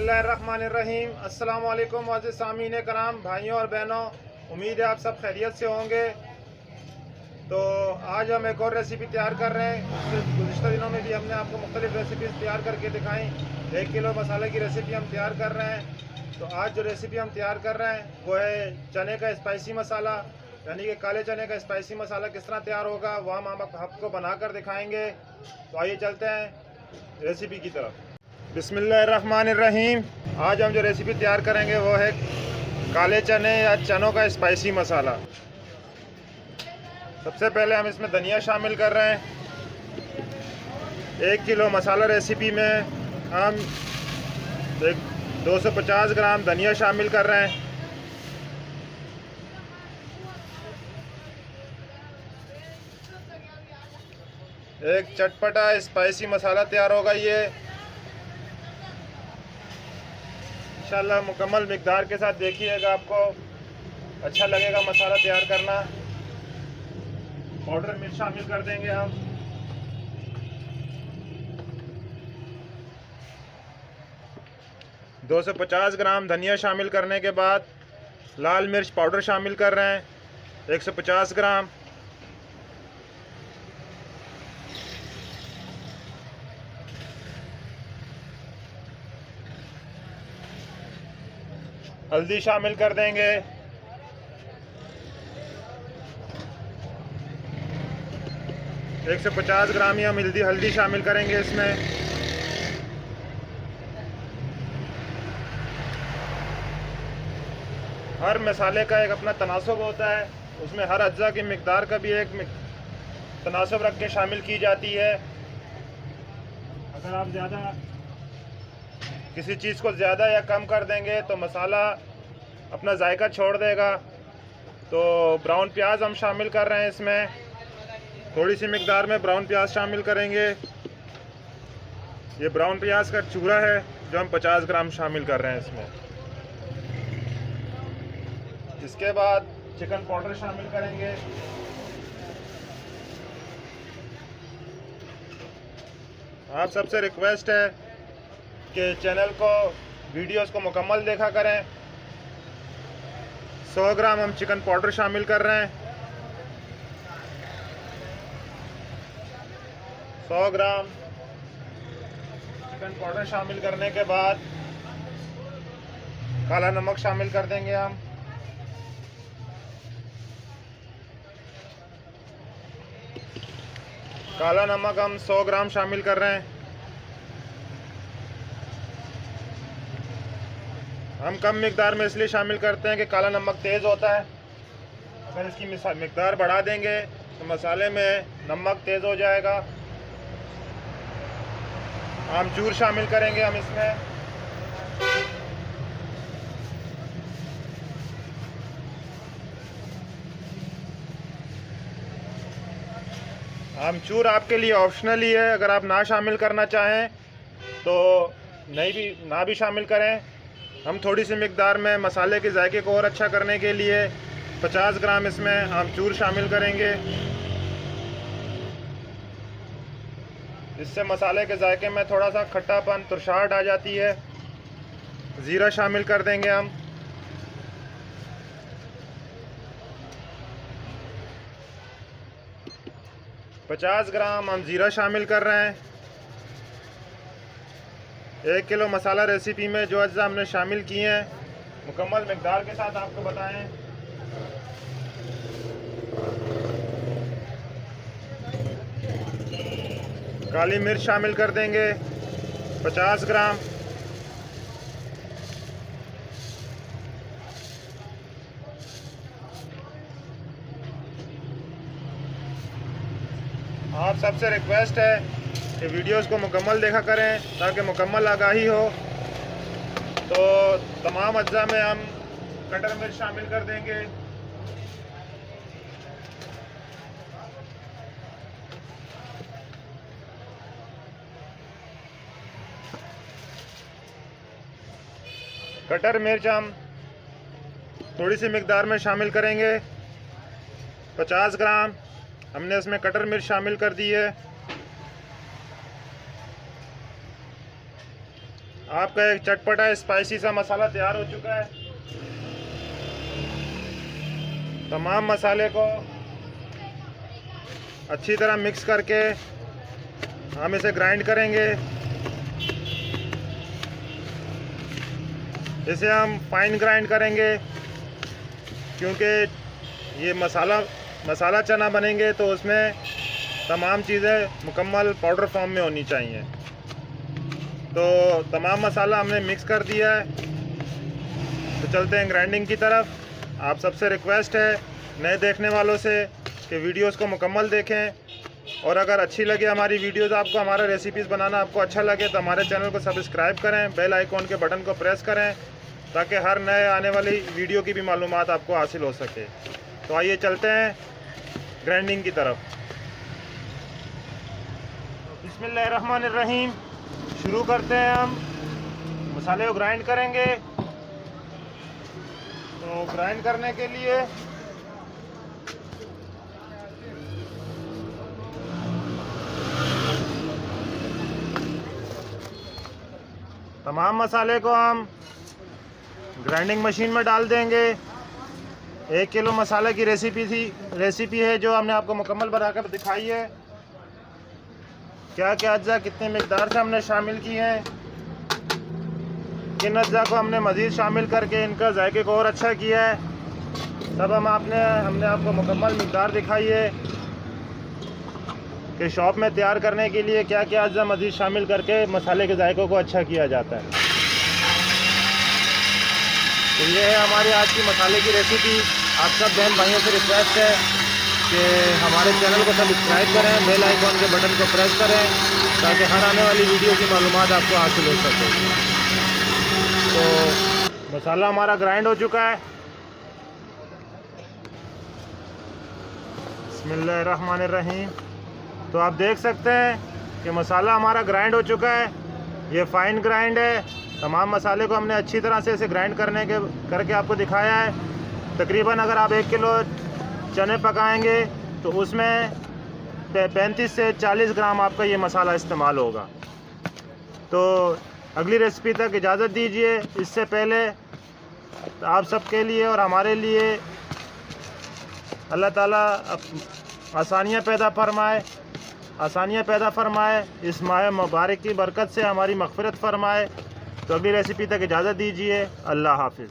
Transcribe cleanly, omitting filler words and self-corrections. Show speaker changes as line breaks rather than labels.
बिस्मिल्लाहिर्रहमानिर्रहीम। अस्सलाम वालेकुम वाज़िज़ सामीन कराम, भाइयों और बहनों, उम्मीद है आप सब खैरियत से होंगे। तो आज हम एक और रेसिपी तैयार कर रहे हैं। गुज़िश्ता दिनों में भी हमने आपको मुख्तलिफ़ रेसिपीज़ तैयार करके दिखाई। 1 किलो मसाले की रेसिपी हम तैयार कर रहे हैं। तो आज जो रेसिपी हम तैयार कर रहे हैं वो है चने का स्पाइसी मसाला, यानी कि काले चने का स्पाइसी मसाला किस तरह तैयार होगा वो हम आपको बनाकर दिखाएँगे। तो आइए चलते हैं रेसिपी की तरफ। बिस्मिल्लाहिर्रहमानिर्रहीम। आज हम जो रेसिपी तैयार करेंगे वो है काले चने या चनों का स्पाइसी मसाला। सबसे पहले हम इसमें धनिया शामिल कर रहे हैं। 1 किलो मसाला रेसिपी में हम 250 ग्राम धनिया शामिल कर रहे हैं। एक चटपटा स्पाइसी मसाला तैयार होगा ये। इंशाल्लाह मुकम्मल मिकदार के साथ देखिएगा, आपको अच्छा लगेगा मसाला तैयार करना। पाउडर मिर्च शामिल कर देंगे हम। हम 250 ग्राम धनिया शामिल करने के बाद लाल मिर्च पाउडर शामिल कर रहे हैं 150 ग्राम। हल्दी शामिल कर देंगे 150 ग्राम ही हम हल्दी शामिल करेंगे इसमें। हर मसाले का एक अपना तनासब होता है, उसमें हर अज्जा की मिकदार का भी एक तनासब रख के शामिल की जाती है। अगर आप ज़्यादा किसी चीज़ को ज़्यादा या कम कर देंगे तो मसाला अपना जायका छोड़ देगा। तो ब्राउन प्याज हम शामिल कर रहे हैं इसमें, थोड़ी सी मिकदार में ब्राउन प्याज शामिल करेंगे। ये ब्राउन प्याज का चूरा है जो हम 50 ग्राम शामिल कर रहे हैं इसमें। इसके बाद चिकन पाउडर शामिल करेंगे। आप सबसे रिक्वेस्ट है कि चैनल को वीडियोस को मुकम्मल देखा करें। 100 ग्राम हम चिकन पाउडर शामिल कर रहे हैं। 100 ग्राम चिकन पाउडर शामिल करने के बाद काला नमक शामिल कर देंगे हम। काला नमक हम 100 ग्राम शामिल कर रहे हैं। हम कम मिकदार में इसलिए शामिल करते हैं कि काला नमक तेज़ होता है। अगर इसकी मिकदार बढ़ा देंगे तो मसाले में नमक तेज़ हो जाएगा। आमचूर शामिल करेंगे हम इसमें। आमचूर आपके लिए ऑप्शनल ही है, अगर आप ना शामिल करना चाहें तो ना भी शामिल करें। हम थोड़ी सी मिकदार में मसाले के जायके को और अच्छा करने के लिए 50 ग्राम इसमें आमचूर शामिल करेंगे। इससे मसाले के जायके में थोड़ा सा खट्टापन तुरशाहट आ जाती है। ज़ीरा शामिल कर देंगे हम। पचास ग्राम हम ज़ीरा शामिल कर रहे हैं। 1 किलो मसाला रेसिपी में जो अज्जा हमने शामिल किए हैं मुकम्मल मिकदार के साथ आपको बताएं। काली मिर्च शामिल कर देंगे 50 ग्राम। आप सबसे रिक्वेस्ट है कि वीडियोस को मुकम्मल देखा करें ताकि मुकम्मल आगाही हो। तो तमाम अज्जा में हम कटर मिर्च शामिल कर देंगे। कटर मिर्च हम थोड़ी सी मिकदार में शामिल करेंगे 50 ग्राम हमने इसमें कटर मिर्च शामिल कर दी है। आपका एक चटपटा स्पाइसी सा मसाला तैयार हो चुका है। तमाम मसाले को अच्छी तरह मिक्स करके हम इसे ग्राइंड करेंगे। इसे हम फाइन ग्राइंड करेंगे क्योंकि ये मसाला चना बनेंगे तो उसमें तमाम चीज़ें मुकम्मल पाउडर फॉर्म में होनी चाहिए। तो तमाम मसाला हमने मिक्स कर दिया है, तो चलते हैं ग्राइंडिंग की तरफ। आप सबसे रिक्वेस्ट है नए देखने वालों से कि वीडियोस को मुकम्मल देखें, और अगर अच्छी लगे हमारी वीडियोस, आपको हमारा रेसिपीज़ बनाना आपको अच्छा लगे तो हमारे चैनल को सब्सक्राइब करें, बेल आइकॉन के बटन को प्रेस करें ताकि हर नए आने वाली वीडियो की भी मालूमात आपको हासिल हो सके। तो आइए चलते हैं ग्राइंडिंग की तरफ। बिस्मिल्लाहिर्रहमानिर्रहीम, शुरू करते हैं। हम मसाले को ग्राइंड करेंगे। तो ग्राइंड करने के लिए तमाम मसाले को हम ग्राइंडिंग मशीन में डाल देंगे। 1 किलो मसाले की रेसिपी है जो हमने आपको मुकम्मल बनाकर दिखाई है। क्या क्या अज्जा कितने मिकदार से हमने शामिल किए हैं, किन अज्जा को हमने मज़ीद शामिल करके इनका जायके को और अच्छा किया है, सब हमने आपको मुकम्मल मिकदार दिखाई है कि शॉप में तैयार करने के लिए क्या क्या अज्जा मज़ीद शामिल करके मसाले के जायकों को अच्छा किया जाता है। तो ये है हमारी आज की मसाले की रेसिपी। आप सब बहन भाइयों से रिक्वेस्ट है कि हमारे चैनल को सब्सक्राइब करें, बेल आइकॉन के बटन को प्रेस करें ताकि हर आने वाली वीडियो की मालूमात आपको हासिल हो सके। तो मसाला हमारा ग्राइंड हो चुका है। बिस्मिल्लाहिर्रहमानिर्रहीम। तो आप देख सकते हैं कि मसाला हमारा ग्राइंड हो चुका है। ये फाइन ग्राइंड है। तमाम मसाले को हमने अच्छी तरह से इसे ग्राइंड करके आपको दिखाया है। तकरीबन अगर आप 1 किलो चने पकाएंगे तो उसमें 35 से 40 ग्राम आपका ये मसाला इस्तेमाल होगा। तो अगली रेसिपी तक इजाज़त दीजिए। इससे पहले आप सबके लिए और हमारे लिए अल्लाह ताला आसानियाँ पैदा फरमाए, इस माह मुबारक की बरकत से हमारी मग़फ़िरत फरमाए। तो अगली रेसिपी तक इजाज़त दीजिए। अल्लाह हाफ़िज़।